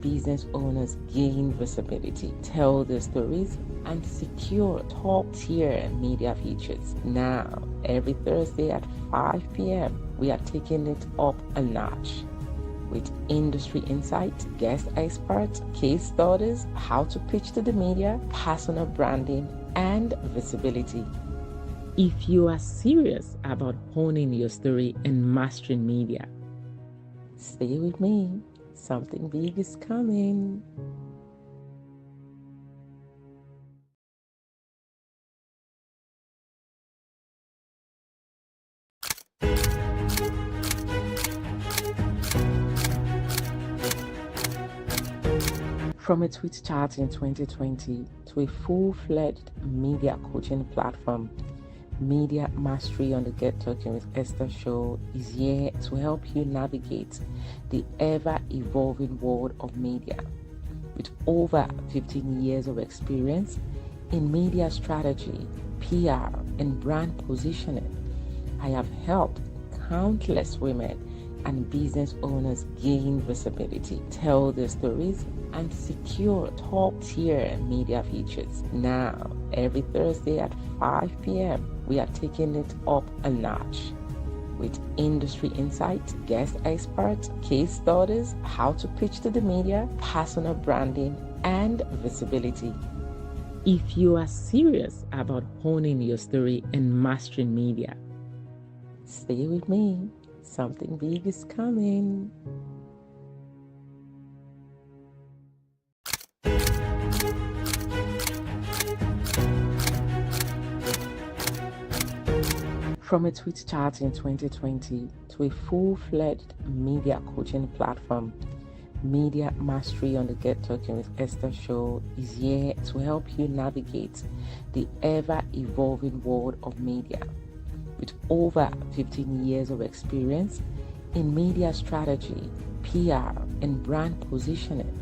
business owners gain visibility, tell their stories, and secure top-tier media features. Now, every Thursday at 5 p.m., we are taking it up a notch with industry insights, guest experts, case studies, how to pitch to the media, personal branding, and visibility. If you are serious about honing your story and mastering media, stay with me. Something big is coming. From a tweet chart in 2020 to a full-fledged media coaching platform, Media Mastery on the Get Talking with Esther show is here to help you navigate the ever-evolving world of media. With over 15 years of experience in media strategy, PR, and brand positioning, I have helped countless women and business owners gain visibility, tell their stories, and secure top-tier media features. Now, every Thursday at 5 p.m., we are taking it up a notch with industry insights, guest experts, case studies, how to pitch to the media, personal branding, and visibility. If you are serious about honing your story and mastering media, stay with me. Something big is coming. From a tweet chart in 2020 to a full-fledged media coaching platform, Media Mastery on the Get Talking with Esther show is here to help you navigate the ever-evolving world of media. With over 15 years of experience in media strategy, PR, and brand positioning,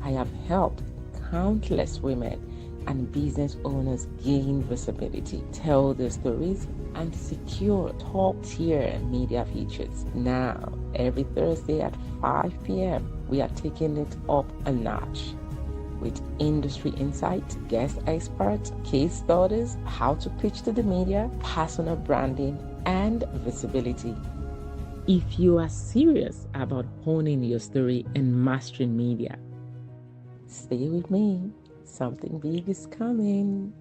I have helped countless women and business owners gain visibility, tell their stories, and secure top-tier media features. Now, every Thursday at 5 p.m., we are taking it up a notch with industry insights, guest experts, case studies, how to pitch to the media, personal branding, and visibility. If you are serious about honing your story and mastering media, stay with me. Something big is coming.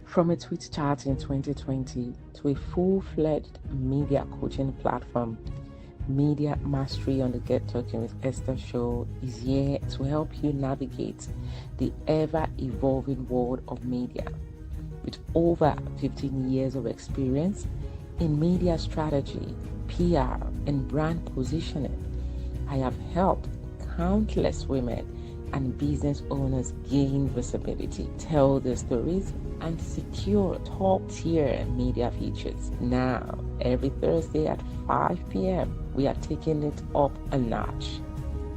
From a tweet chart in 2020 to a full-fledged media coaching platform, Media Mastery on the Get Talking with Esther show is here to help you navigate the ever-evolving world of media. With over 15 years of experience in media strategy, PR, and brand positioning, I have helped countless women and business owners gain visibility, tell their stories, and secure top-tier media features. Now, every Thursday at 5 p.m., we are taking it up a notch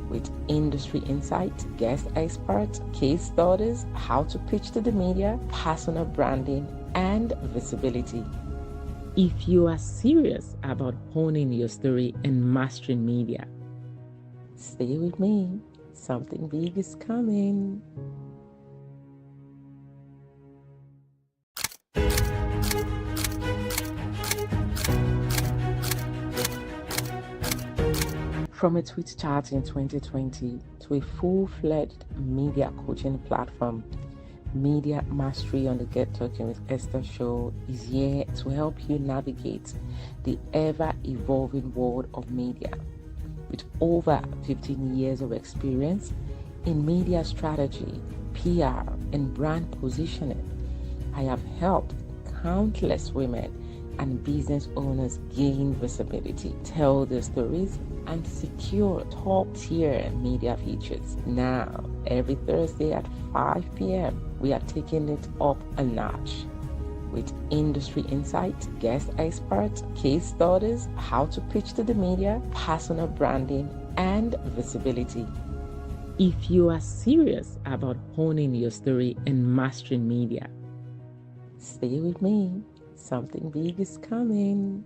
with industry insights, guest experts, case studies, how to pitch to the media, personal branding, and visibility. If you are serious about honing your story and mastering media, stay with me. Something big is coming. From a tweet chart in 2020 to a full-fledged media coaching platform, Media Mastery on the Get Talking with Esther show is here to help you navigate the ever-evolving world of media. With over 15 years of experience in media strategy, PR, and brand positioning, I have helped countless women and business owners gain visibility, tell their stories, and secure top-tier media features. Now, every Thursday at 5 p.m., we are taking it up a notch with industry insights, guest experts, case studies, how to pitch to the media, personal branding, and visibility. If you are serious about honing your story and mastering media, Stay with me. Something big is coming.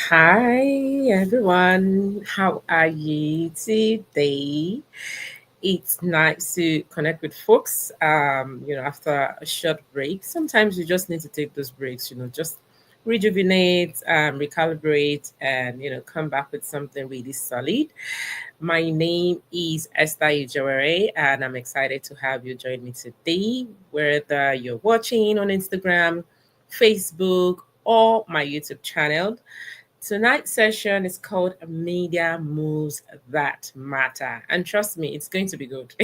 Hi everyone, how are you today? It's nice to connect with folks. After a short break, sometimes you just need to take those breaks. Just rejuvenate, recalibrate, and come back with something really solid. My name is Esther Ijewere, and I'm excited to have you join me today, whether you're watching on Instagram, Facebook, or my YouTube channel. Tonight's session is called Media Moves That Matter. And trust me, it's going to be good.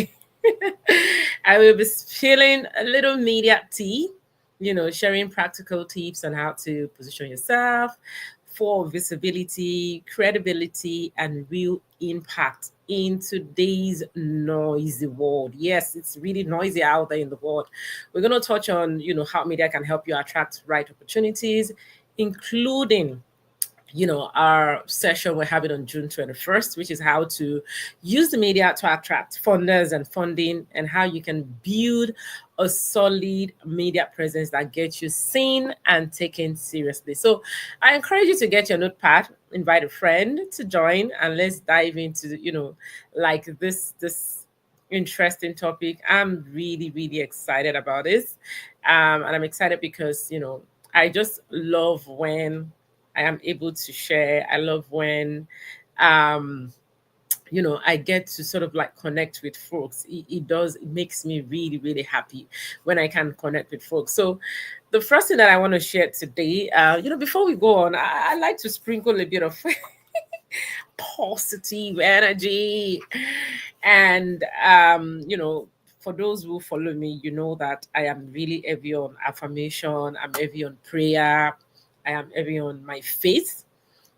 I will be spilling a little media tea, sharing practical tips on how to position yourself for visibility, credibility, and real impact in today's noisy world. Yes, it's really noisy out there in the world. We're going to touch on, how media can help you attract right opportunities, including our session we're having on June 21st, which is how to use the media to attract funders and funding, and how you can build a solid media presence that gets you seen and taken seriously. So I encourage you to get your notepad, invite a friend to join, and let's dive into, like this interesting topic. I'm really, really excited about this. And I'm excited because, I just love when I am able to share. I love when I get to sort of like connect with folks. It makes me really, really happy when I can connect with folks. So the first thing that I want to share today, before we go on, I like to sprinkle a bit of positive energy. And for those who follow me, you know that I am really heavy on affirmation, I'm heavy on prayer, I am heavy on my faith.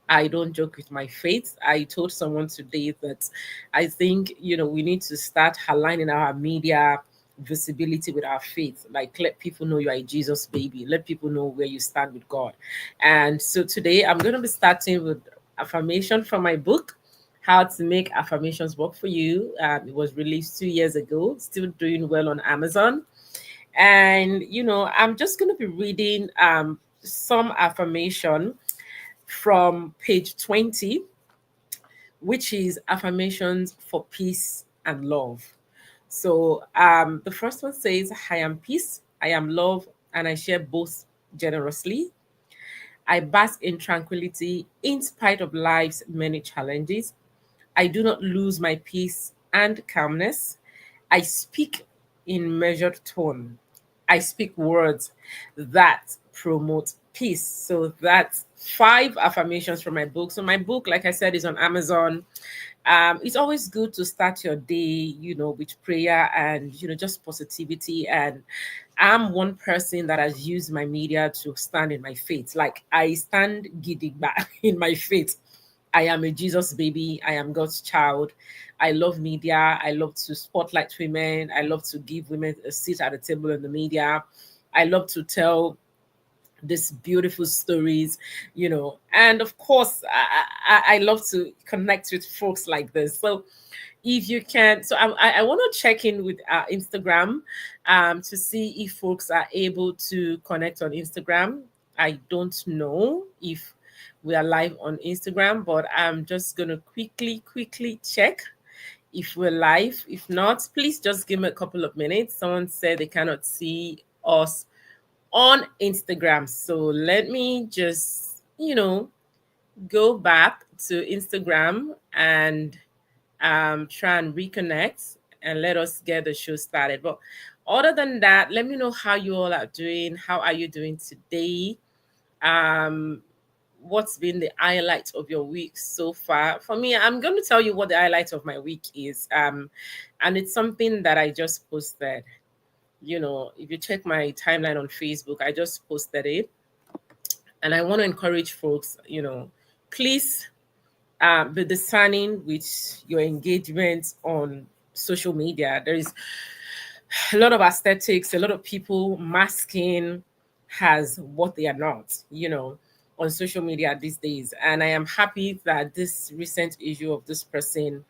I don't joke with my faith. I told someone today that I think, we need to start aligning our media visibility with our faith. Like, let people know you are a Jesus baby. Let people know where you stand with God. And so today I'm going to be starting with affirmation from my book, How to Make Affirmations Work for You. It was released 2 years ago, still doing well on Amazon. And, I'm just going to be reading some affirmation from page 20, which is affirmations for peace and love. So the first one says, I am peace, I am love, and I share both generously. I bask in tranquility in spite of life's many challenges. I do not lose my peace and calmness. I speak in measured tone. I speak words that promote peace. So that's 5 affirmations from my book. So my book, like I said, is on Amazon. It's always good to start your day, with prayer and, just positivity. And I'm one person that has used my media to stand in my faith. Like, I stand gidigba in my faith. I am a Jesus baby. I am God's child. I love media. I love to spotlight women. I love to give women a seat at the table in the media. I love to tell these beautiful stories, and of course, I love to connect with folks like this. So if you can, so I want to check in with Instagram to see if folks are able to connect on Instagram. I don't know if we are live on Instagram, but I'm just gonna quickly check if we're live. If not, please just give me a couple of minutes. Someone said they cannot see us on Instagram, so let me just go back to Instagram and try and reconnect and let us get the show started. But other than that, let me know how you all are doing. How are you doing today? Um, what's been the highlight of your week so far? For me, I'm going to tell you what the highlight of my week is. And it's something that I just posted. If you check my timeline on Facebook, I just posted it. And I want to encourage folks, please be discerning with your engagement on social media. There is a lot of aesthetics, a lot of people masking as what they are not, on social media these days. And I am happy that this recent issue of this person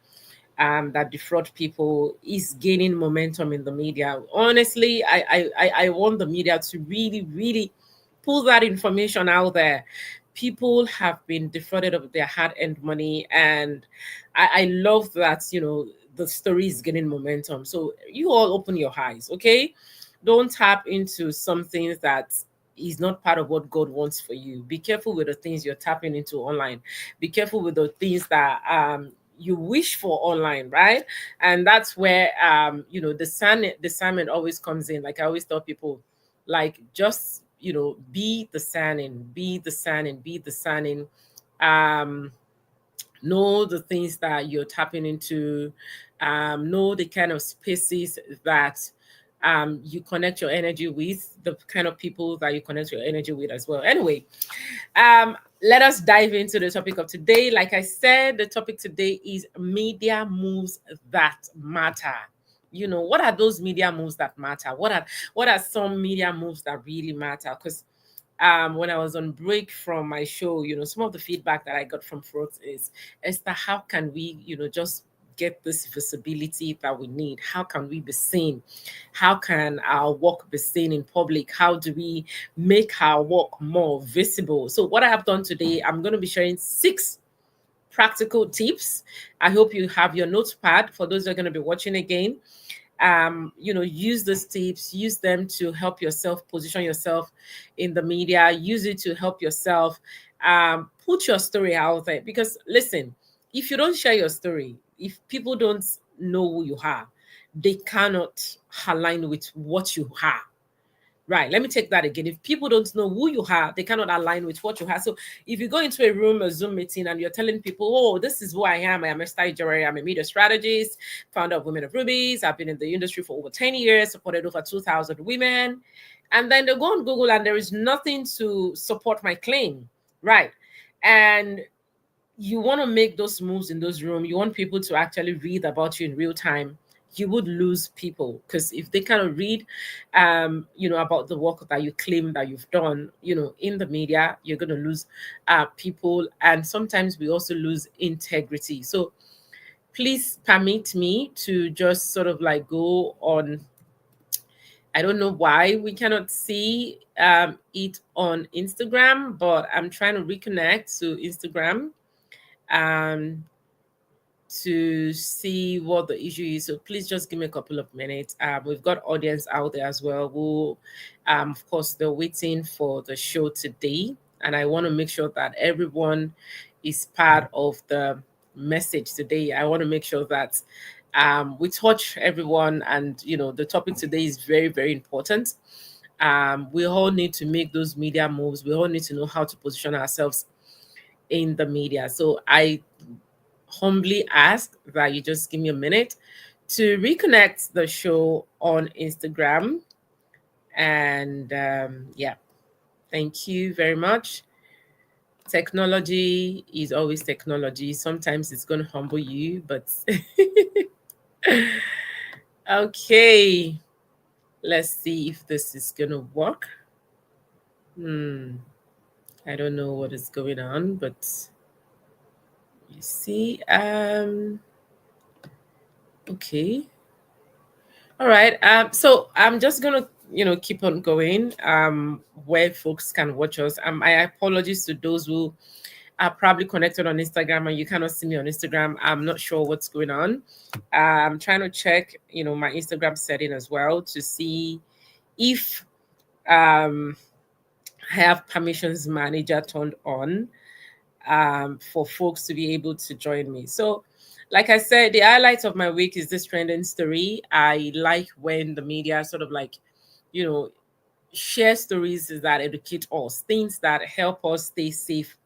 that defraud people is gaining momentum in the media. Honestly, I want the media to really, really pull that information out there. People have been defrauded of their hard-earned money, and I love that, the story is getting momentum. So you all open your eyes, okay? Don't tap into something that is not part of what God wants for you. Be careful with the things you're tapping into online. Be careful with the things that you wish for online, right? And that's where discernment always comes in. Like I always tell people, like, just be discerning, be discerning, be discerning. um know the things that you're tapping into, know the kind of spaces that you connect your energy with, the kind of people that you connect your energy with as well. Anyway, let us dive into the topic of today. Like I said, the topic today is media moves that matter. What are those media moves that matter? What are some media moves that really matter? Because when I was on break from my show, some of the feedback that I got from folks is, Esther, how can we, just get this visibility that we need? How can we be seen? How can our work be seen in public? How do we make our work more visible? So, what I have done today, I'm going to be sharing 6 practical tips. I hope you have your notepad for those who are going to be watching again. Use these tips, use them to help yourself position yourself in the media, use it to help yourself put your story out there. Because listen, if you don't share your story, if people don't know who you are, they cannot align with what you are. Right. Let me take that again. If people don't know who you are, they cannot align with what you have. So if you go into a room, a Zoom meeting, and you're telling people, oh, this is who I am. I am Esther Ijewere. I'm a media strategist, founder of Women of Rubies. I've been in the industry for over 10 years, supported over 2,000 women. And then they go on Google and there is nothing to support my claim. Right. And you want to make those moves in those rooms. You want people to actually read about you in real time. You would lose people, because if they kind of read about the work that you claim that you've done in the media, you're going to lose people, and sometimes we also lose integrity. So please permit me to just sort of like go on. I don't know why we cannot see it on Instagram, but I'm trying to reconnect to Instagram um, to see what the issue is. So please just give me a couple of minutes. We've got audience out there as well who, of course, they're waiting for the show today. And I want to make sure that everyone is part of the message today. I want to make sure that we touch everyone. And, the topic today is very, very important. We all need to make those media moves. We all need to know how to position ourselves in the media. So I humbly ask that you just give me a minute to reconnect the show on Instagram. And yeah, thank you very much. Technology is always technology. Sometimes it's going to humble you, but okay. Let's see if this is going to work. I don't know what is going on, but you see, okay. All right. So I'm just gonna, keep on going. Where folks can watch us. I apologize to those who are probably connected on Instagram and you cannot see me on Instagram. I'm not sure what's going on. I'm trying to check, my Instagram setting as well to see if I have permissions manager turned on for folks to be able to join me. So, like I said, the highlight of my week is this trending story. I like when the media sort of like, you know, share stories that educate us, things that help us stay safe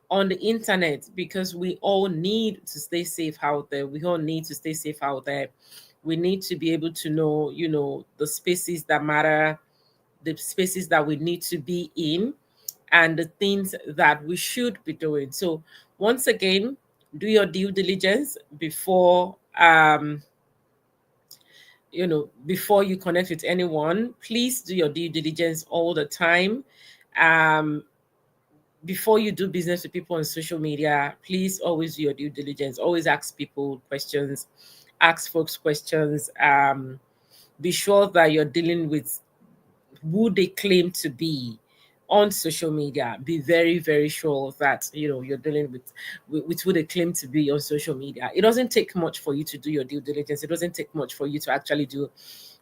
on the internet, because we all need to stay safe out there. We all need to stay safe out there. We need to be able to know, the spaces that matter, the spaces that we need to be in, and the things that we should be doing. So once again, do your due diligence before before you connect with anyone. Please do your due diligence all the time. before you do business with people on social media, please always do your due diligence. Always ask people questions, ask folks questions. Be sure that you're dealing with who they claim to be on social media. Be very, very sure that you're dealing with who they claim to be on social media. It doesn't take much for you to do your due diligence. It doesn't take much for you to actually do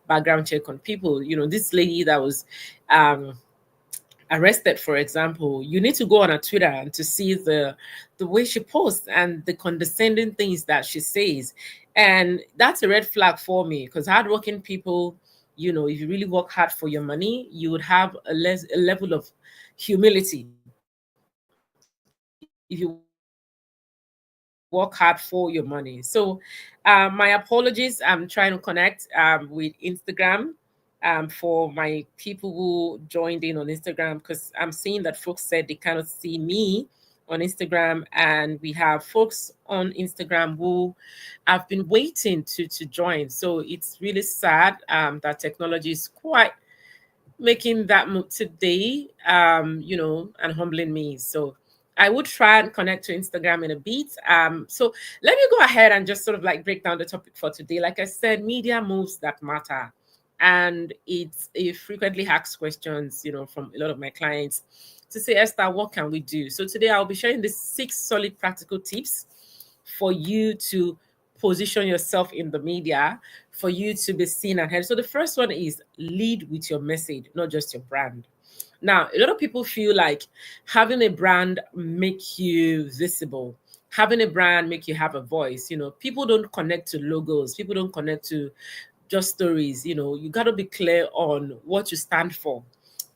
background check on people. This lady that was arrested, for example, you need to go on her Twitter and to see the way she posts and the condescending things that she says. And that's a red flag for me, because hardworking people, if you really work hard for your money, you would have a level of humility. If you work hard for your money. So my apologies. I'm trying to connect with Instagram for my people who joined in on Instagram, because I'm seeing that folks said they cannot see me on Instagram, and we have folks on Instagram who have been waiting to join. So it's really sad that technology is quite making that move today, and humbling me. So I would try and connect to Instagram in a bit. So let me go ahead and just sort of like break down the topic for today. Like I said, media moves that matter. And it's a frequently asked questions, from a lot of my clients to say, Esther, what can we do? So today I'll be sharing the 6 solid practical tips for you to position yourself in the media, for you to be seen and heard. So the first one is lead with your message, not just your brand. Now, a lot of people feel like having a brand make you visible. Having a brand make you have a voice. People don't connect to logos. People don't connect to just stories. You got to be clear on what you stand for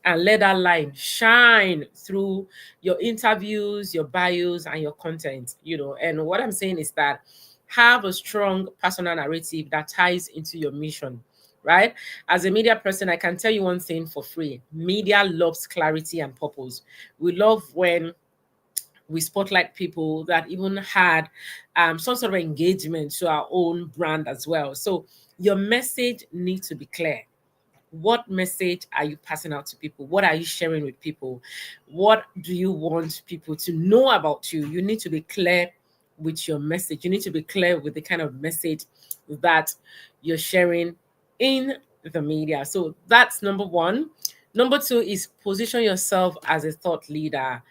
and let that light shine through your interviews, your bios, and your content. And what I'm saying is that have a strong personal narrative that ties into your mission, right? As a media person, I can tell you one thing for free: media loves clarity and purpose. We love when we spotlight people that even had some sort of engagement to our own brand as well. So your message needs to be clear. What message are you passing out to people? What are you sharing with people? What do you want people to know about you? You need to be clear with your message. You need to be clear with the kind of message that you're sharing in the media. So that's number one. Number two is position yourself as a thought leader.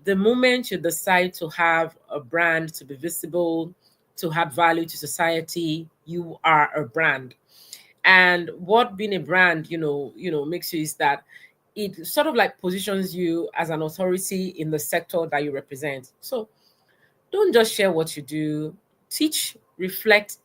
The moment you decide to have a brand, to be visible, to add value to society, you are a brand. And what being a brand, makes you is that it sort of like positions you as an authority in the sector that you represent. So don't just share what you do, teach, reflect,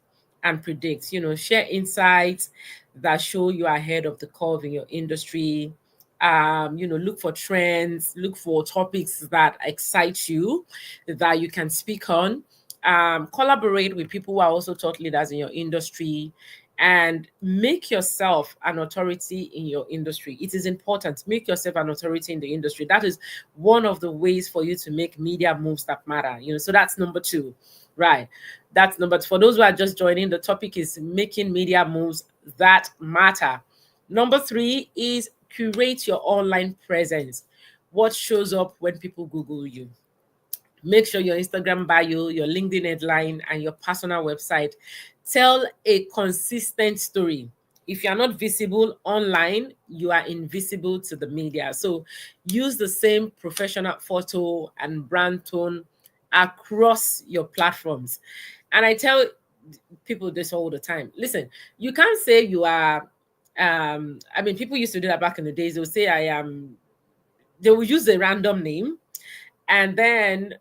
and predict. Share insights that show you are ahead of the curve in your industry. Look for trends, look for topics that excite you, that you can speak on. Collaborate with people who are also thought leaders in your industry, and make yourself an authority in your industry. It is important. Make yourself an authority in the industry. That is one of the ways for you to make media moves that matter. So that's number two, right? That's number two. For those who are just joining, the topic is making media moves that matter. Number three is curate your online presence. What shows up when people Google you? Make sure your Instagram bio, your LinkedIn headline, and your personal website tell a consistent story. If you're not visible online, you are invisible to the media. So use the same professional photo and brand tone across your platforms. And I tell people this all the time. Listen, you can't say you are people used to do that back in the days. They'll say they will use a random name, and then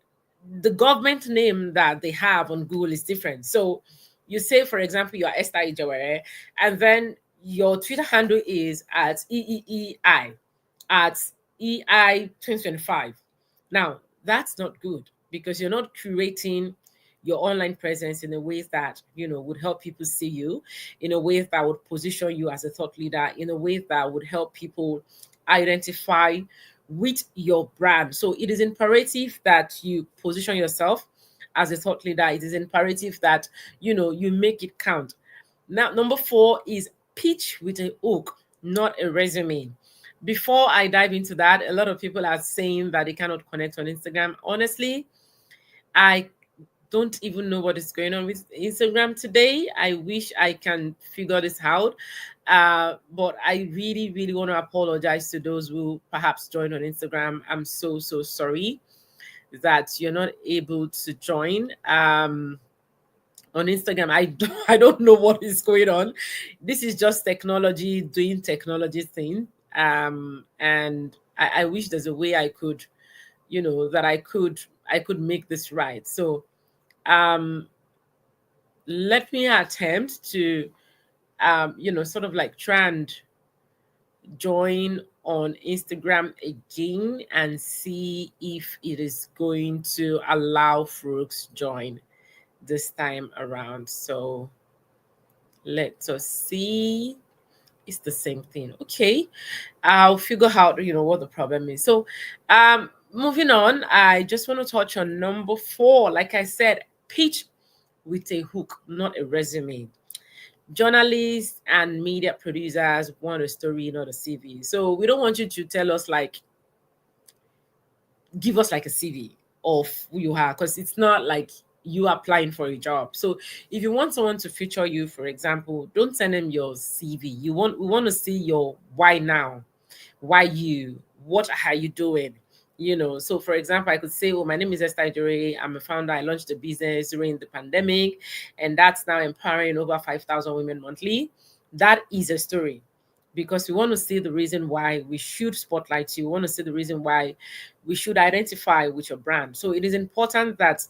the government name that they have on Google is different. So you say, for example, you are Esther Ijewere, and then your Twitter handle is at EEEI, at EI 2025. Now, that's not good, because you're not curating your online presence in a way that would help people see you, in a way that would position you as a thought leader, in a way that would help people identify with your brand. So it is imperative that you position yourself as a thought leader. It is imperative that you make it count. Now, number four is pitch with a hook, not a resume. Before I dive into that, a lot of people are saying that they cannot connect on Instagram. Honestly, I don't even know what is going on with Instagram today. I wish I can figure this out. But I really, really want to apologize to those who perhaps joined on Instagram. I'm so, so sorry that you're not able to join. On Instagram, I don't know what is going on. This is just technology doing technology thing. And I wish there's a way I could, that I could make this right. So um let me attempt to sort of like try and join on Instagram again and see if it is going to allow folks join this time around. So let us see. It's the same thing. Okay. I'll figure out, what the problem is. So moving on, I just want to touch on number 4. Like I said, pitch with a hook, not a resume. Journalists and media producers want a story, not a CV. So we don't want you to tell us like, give us like a CV of who you are, because it's not like you applying for a job. So if you want someone to feature you, for example, don't send them your CV. We want to see your why now, why you, what are you doing. So for example, I could say, oh, my name is Esther Ijewere. I'm a founder. I launched a business during the pandemic, and that's now empowering over 5,000 women monthly. That is a story, because we want to see the reason why we should spotlight you. We want to see the reason why we should identify with your brand. So it is important that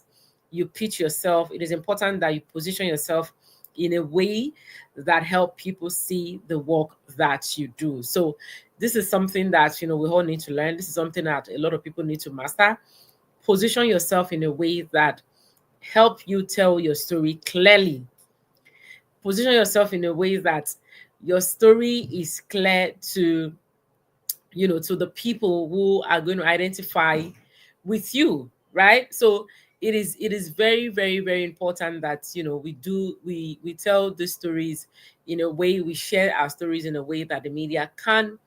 you pitch yourself. It is important that you position yourself in a way that help people see the work that you do. So this is something that we all need to learn. This is something that a lot of people need to master. Position yourself in a way that help you tell your story clearly. Position yourself in a way that your story is clear to the people who are going to identify with you, right? So it is very, very, very important that we tell the stories in a way, we share our stories in a way that the media can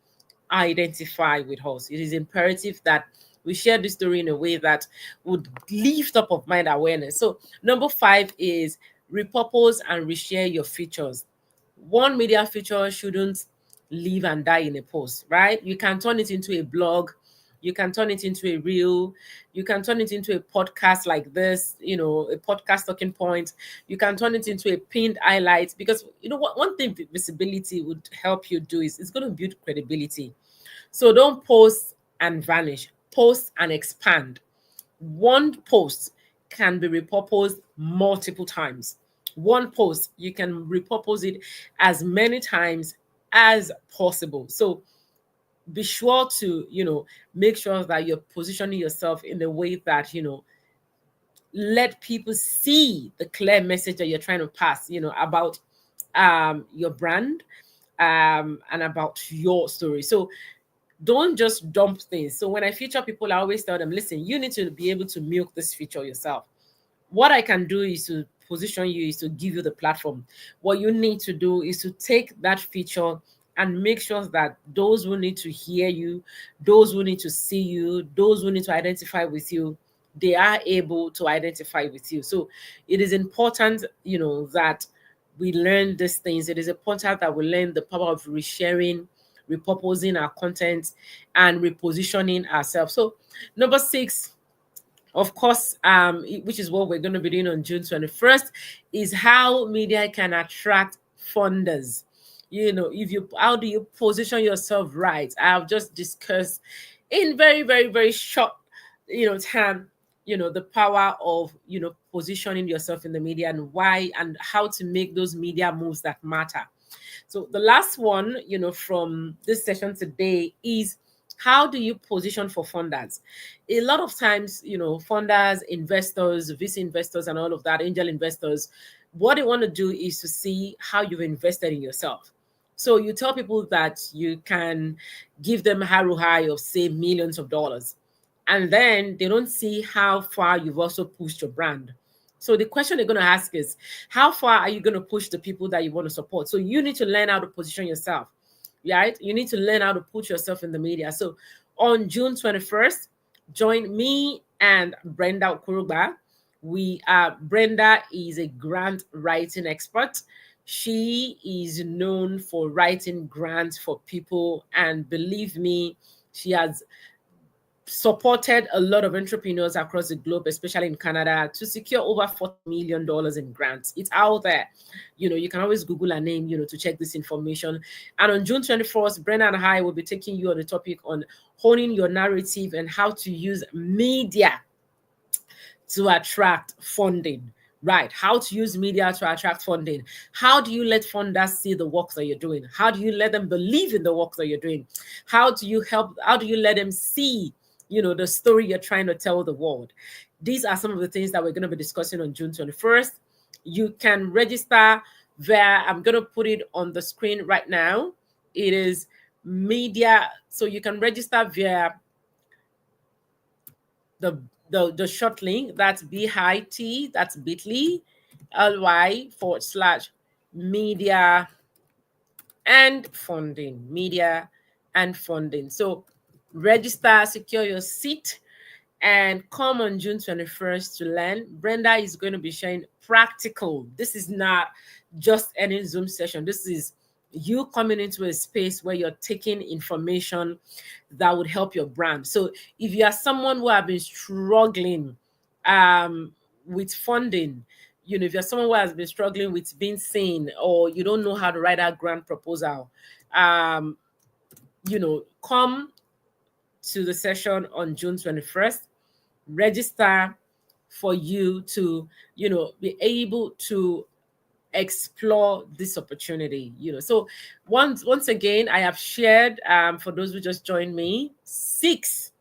identify with us. It is imperative that we share this story in a way that would lift top of mind awareness. So number 5 is repurpose and reshare your features. One media feature shouldn't live and die in a post, right? You can turn it into a blog, you can turn it into a reel, you can turn it into a podcast like this, a podcast talking point. You can turn it into a pinned highlight, because what one thing visibility would help you do is it's going to build credibility. So don't post and vanish, post and expand. One post can be repurposed multiple times. One post, you can repurpose it as many times as possible. So be sure to, make sure that you're positioning yourself in the way that, let people see the clear message that you're trying to pass, about your brand and about your story. So don't just dump things. So when I feature people, I always tell them, listen, you need to be able to milk this feature yourself. What I can do is to position you, is to give you the platform. What you need to do is to take that feature and make sure that those who need to hear you, those who need to see you, those who need to identify with you, they are able to identify with you. So it is important, that we learn these things. It is important that we learn the power of resharing, repurposing our content, and repositioning ourselves. So number 6, of course, which is what we're going to be doing on June 21st, is how media can attract funders. How do you position yourself right? I've just discussed in very, very, very short, time, the power of, positioning yourself in the media, and why and how to make those media moves that matter. So the last one, from this session today is, how do you position for funders? A lot of times, funders, investors, VC investors, and all of that, angel investors, what they want to do is to see how you've invested in yourself. So you tell people that you can give them a ROI of, say, millions of dollars, and then they don't see how far you've also pushed your brand. So the question they're going to ask is, how far are you going to push the people that you want to support? So you need to learn how to position yourself. right? You need to learn how to put yourself in the media. So on June 21st, join me and Brenda Okuruba. Brenda is a grant writing expert. She is known for writing grants for people, and believe me, she has supported a lot of entrepreneurs across the globe, especially in Canada, to secure over $40 million in grants. It's out there. You can always Google her name, to check this information. And on June 21st, Brenda and I will be taking you on the topic on honing your narrative and how to use media to attract funding. Right. How to use media to attract funding. How do you let funders see the work that you're doing? How do you let them believe in the work that you're doing? How do you let them see, the story you're trying to tell the world? These are some of the things that we're going to be discussing on June 21st. You can register via, I'm going to put it on the screen right now. It is media. So you can register via the short link, that's bit, that's bit.ly/media and funding. So register, secure your seat, and come on June 21st to learn. Brenda is going to be sharing practical. This is not just any Zoom session. This is you coming into a space where you're taking information that would help your brand. So if you are someone who have been struggling with funding, if you're someone who has been struggling with being seen, or you don't know how to write a grant proposal, come to the session on June 21st, register for you to, be able to explore this opportunity. So once again, I have shared, for those who just joined me, 6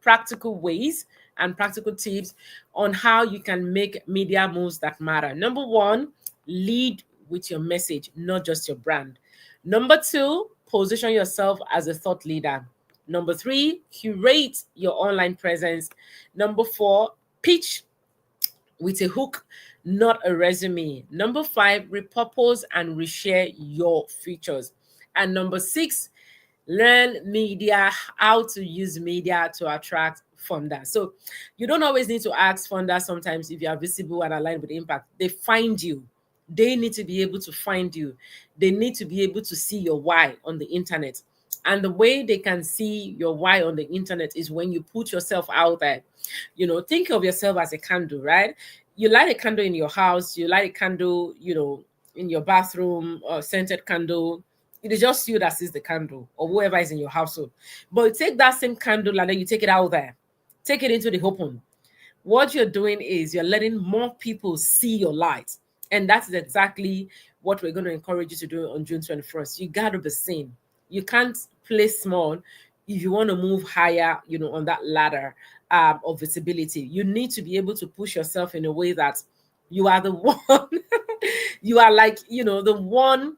practical ways and practical tips on how you can make media moves that matter. Number 1, lead with your message, not just your brand. Number 2, position yourself as a thought leader. Number 3, curate your online presence. Number 4, pitch with a hook, not a resume. Number 5, repurpose and reshare your features. And number 6, learn media, how to use media to attract funders. So you don't always need to ask funders sometimes if you are visible and aligned with impact. They find you. They need to be able to find you. They need to be able to see your why on the internet. And the way they can see your why on the internet is when you put yourself out there. Think of yourself as a candle, right? You light a candle in your house, you light a candle, in your bathroom, or scented candle. It is just you that sees the candle, or whoever is in your household. But you take that same candle and then you take it out there, take it into the open. What you're doing is you're letting more people see your light. And that's exactly what we're going to encourage you to do on June 21st. You got to be seen. You can't play small if you want to move higher, on that ladder of visibility. You need to be able to push yourself in a way that you are the one, you are like, the one,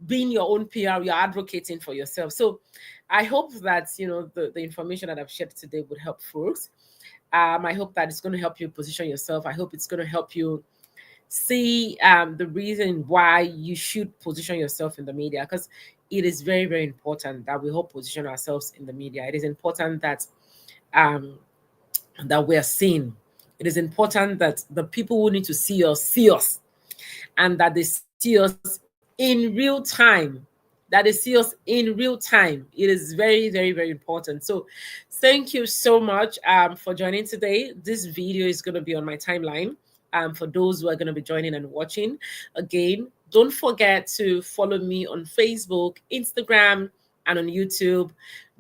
being your own PR, you're advocating for yourself. So I hope that, the information that I've shared today would help folks. I hope that it's going to help you position yourself. I hope it's going to help you see the reason why you should position yourself in the media, because it is very, very important that we all position ourselves in the media. It is important that that we are seen. It is important that the people who need to see us, and that they see us in real time. That they see us in real time. It is very, very, very important. So thank you so much for joining today. This video is going to be on my timeline. For those who are going to be joining and watching. Again, don't forget to follow me on Facebook, Instagram, and on YouTube.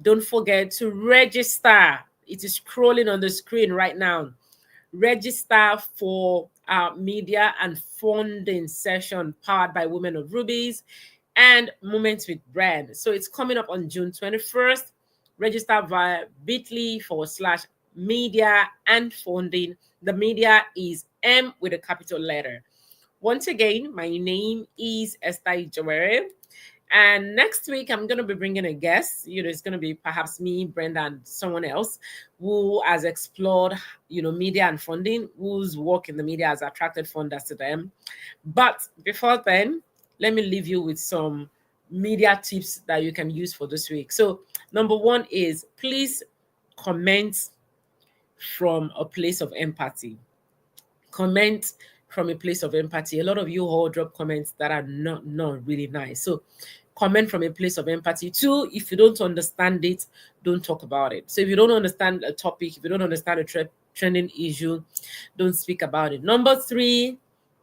Don't forget to register. It is scrolling on the screen right now. Register for our media and funding session powered by Women of Rubies and Moments with Brand. So it's coming up on June 21st. Register via bit.ly/media and funding. The media is M with a capital letter. Once again, my name is Esther Ijewere. And next week, I'm going to be bringing a guest. It's going to be perhaps me, Brenda, and someone else who has explored, media and funding, whose work in the media has attracted funders to them. But before then, let me leave you with some media tips that you can use for this week. So number one is, please comment from a place of empathy. Comment from a place of empathy. A lot of you all drop comments that are not really nice. So comment from a place of empathy. Two, if you don't understand it, don't talk about it. So if you don't understand a topic, if you don't understand a trending issue, don't speak about it. Number three,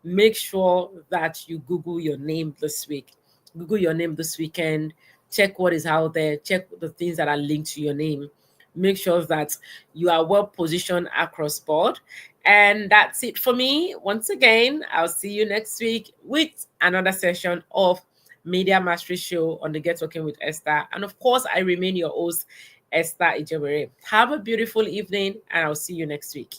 make sure that you Google your name this week. Google your name this weekend. Check what is out there. Check the things that are linked to your name. Make sure that you are well positioned across board. And that's it for me. Once again, I'll see you next week with another session of Media Mastery Show on the Get Talking with Esther. And of course, I remain your host, Esther Ijewere. Have a beautiful evening, and I'll see you next week.